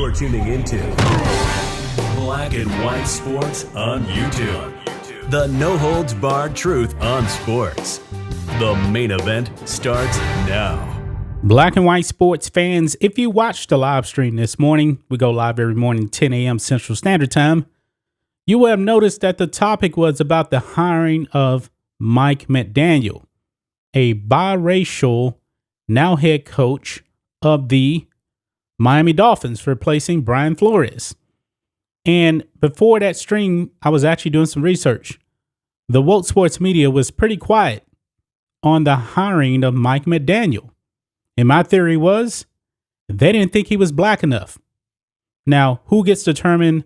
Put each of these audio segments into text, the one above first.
You're tuning into Black and White Sports on YouTube. The no-holds-barred truth on sports. The main event starts now. Black and White Sports fans, if you watched the live stream this morning, we go live every morning, 10 a.m. Central Standard Time, you will have noticed that the topic was about the hiring of Mike McDaniel, a biracial, now head coach of the Miami Dolphins, replacing Brian Flores. And before that stream, I was actually doing some research. The woke sports media was pretty quiet on the hiring of Mike McDaniel. And my theory was they didn't think he was black enough. Now, who gets to determine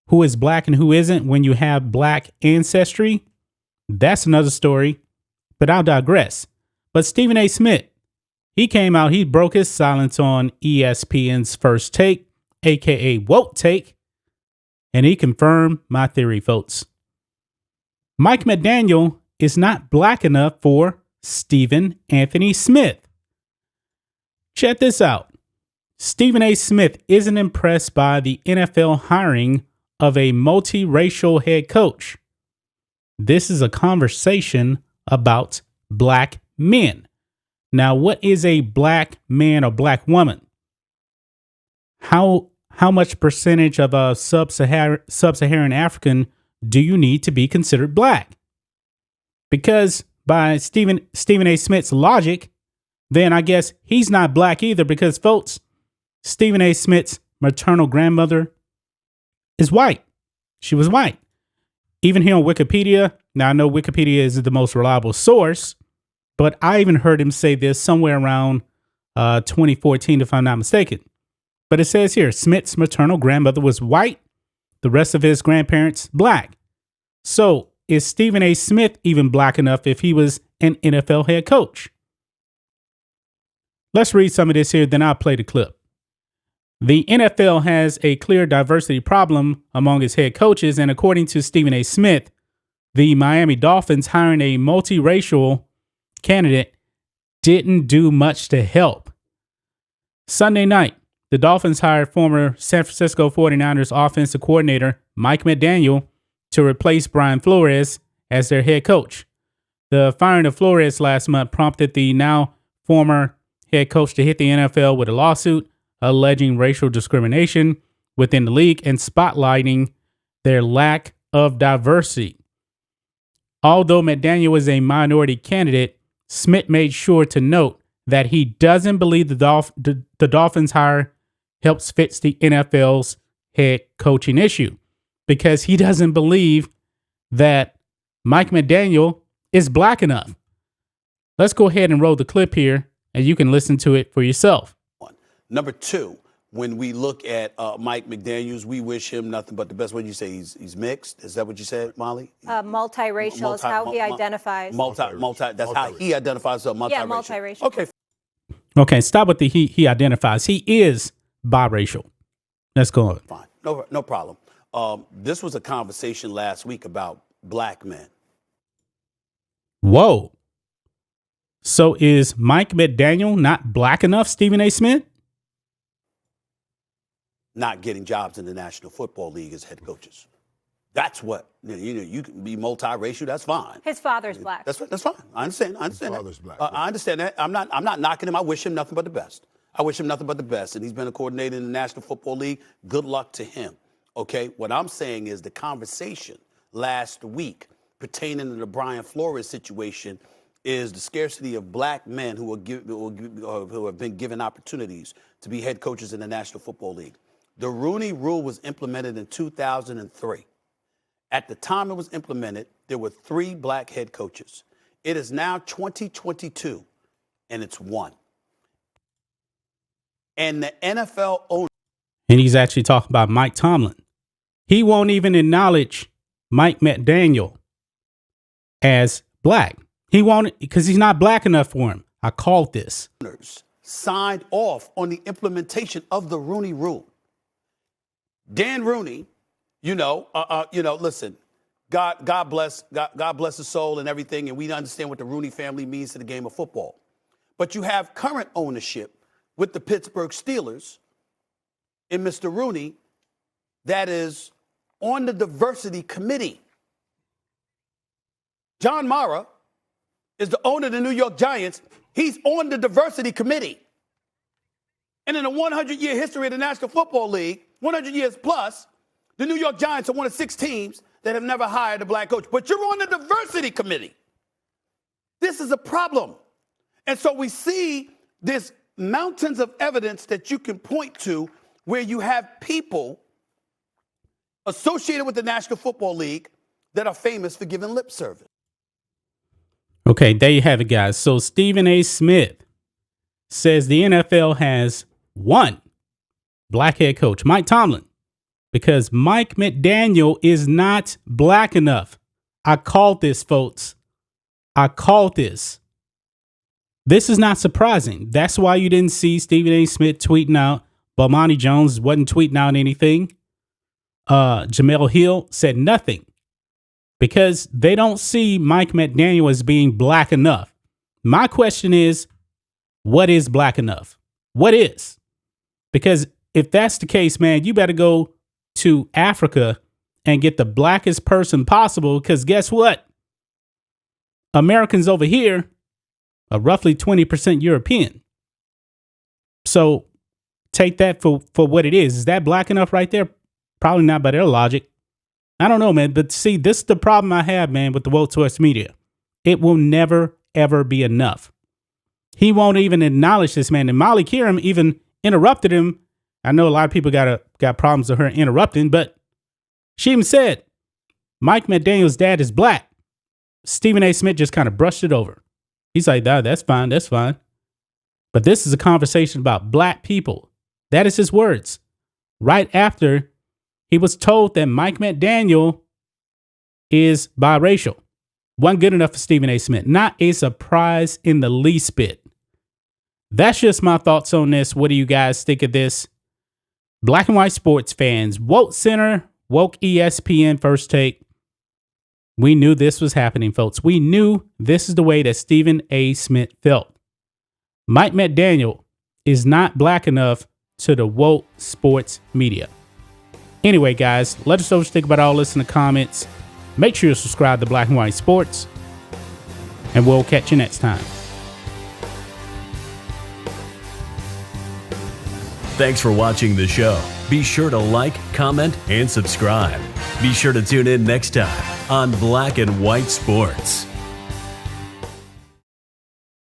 who is black and who isn't when you have black ancestry? That's another story, but I'll digress. But Stephen A. Smith, he came out, he broke his silence on ESPN's First Take, aka Woke Take, and he confirmed my theory, folks. Mike McDaniel is not black enough for Stephen Anthony Smith. Check this out. Stephen A. Smith isn't impressed by the NFL hiring of a multiracial head coach. This is a conversation about black men. Now, what is a black man or black woman? How much percentage of a sub-Saharan African do you need to be considered black? Because by Stephen A. Smith's logic, then I guess he's not black either, because, folks, Stephen A. Smith's maternal grandmother is white. She was white. Even here on Wikipedia, now I know Wikipedia is the most reliable source, but I even heard him say this somewhere around 2014, if I'm not mistaken. But it says here, Smith's maternal grandmother was white, the rest of his grandparents black. So is Stephen A. Smith even black enough if he was an NFL head coach? Let's read some of this here, then I'll play the clip. The NFL has a clear diversity problem among its head coaches, and according to Stephen A. Smith, the Miami Dolphins hiring a multiracial candidate didn't do much to help. Sunday night, the Dolphins hired former San Francisco 49ers offensive coordinator Mike McDaniel to replace Brian Flores as their head coach. The firing of Flores last month prompted the now former head coach to hit the NFL with a lawsuit alleging racial discrimination within the league and spotlighting their lack of diversity. Although McDaniel is a minority candidate, Smith made sure to note that he doesn't believe the Dolphins hire helps fix the NFL's head coaching issue, because he doesn't believe that Mike McDaniel is black enough. Let's go ahead and roll the clip here, and you can listen to it for yourself. Number two, when we look at Mike McDaniels, we wish him nothing but the best. What did you say? He's mixed? Is that what you said, Molly? Multiracial is how he identifies. That's how he identifies himself, multiracial. Yeah, multiracial. Okay, stop with the he identifies. He is biracial. Let's go on. Fine. No problem. This was a conversation last week about black men. Whoa. So is Mike McDaniel not black enough, Stephen A. Smith? Not getting jobs in the National Football League as head coaches. That's what, you can be multiracial, that's fine. His father's black. That's fine. I understand. His father's black. I understand that. I'm not knocking him. I wish him nothing but the best. I wish him nothing but the best. And he's been a coordinator in the National Football League. Good luck to him. Okay? What I'm saying is the conversation last week pertaining to the Brian Flores situation is the scarcity of black men who have been given opportunities to be head coaches in the National Football League. The Rooney Rule was implemented in 2003. At the time it was implemented, there were 3 black head coaches. It is now 2022, and it's 1. And the NFL owner. And he's actually talking about Mike Tomlin. He won't even acknowledge Mike McDaniel as black. He won't, because he's not black enough for him. I called this. Signed off on the implementation of the Rooney Rule. Dan Rooney, listen, God bless his soul and everything, and we understand what the Rooney family means to the game of football. But you have current ownership with the Pittsburgh Steelers in Mr. Rooney that is on the diversity committee. John Mara is the owner of the New York Giants. He's on the diversity committee. And in the 100-year history of the National Football League, 100 years plus, the New York Giants are one of 6 teams that have never hired a black coach. But you're on the diversity committee. This is a problem. And so we see this mountains of evidence that you can point to where you have people associated with the National Football League that are famous for giving lip service. Okay, there you have it, guys. So Stephen A. Smith says the NFL has one black head coach, Mike Tomlin, because Mike McDaniel is not black enough. I called this, folks. I called this. This is not surprising. That's why you didn't see Stephen A. Smith tweeting out. Bomani Jones wasn't tweeting out anything. Jamel Hill said nothing because they don't see Mike McDaniel as being black enough. My question is, what is black enough? What is? Because if that's the case, man, you better go to Africa and get the blackest person possible, because guess what? Americans over here are roughly 20% European. So take that for what it is. Is that black enough right there? Probably not by their logic. I don't know, man. But see, this is the problem I have, man, with the woke source media. It will never, ever be enough. He won't even acknowledge this, man. And Molly Kieran even interrupted him. I know a lot of people got problems with her interrupting, but she even said Mike McDaniel's dad is black. Stephen A. Smith just kind of brushed it over. He's like, nah, that's fine. That's fine. But this is a conversation about black people. That is his words. Right after he was told that Mike McDaniel is biracial. Wasn't good enough for Stephen A. Smith. Not a surprise in the least bit. That's just my thoughts on this. What do you guys think of this? Black and white sports fans, Woke Center, Woke ESPN First Take. We knew this was happening, folks. We knew this is the way that Stephen A. Smith felt. Mike McDaniel is not black enough to the woke sports media. Anyway, guys, let us know what you think about all this in the comments. Make sure you subscribe to Black and White Sports, and we'll catch you next time. Thanks for watching the show. Be sure to like, comment, and subscribe. Be sure to tune in next time on Black and White Sports.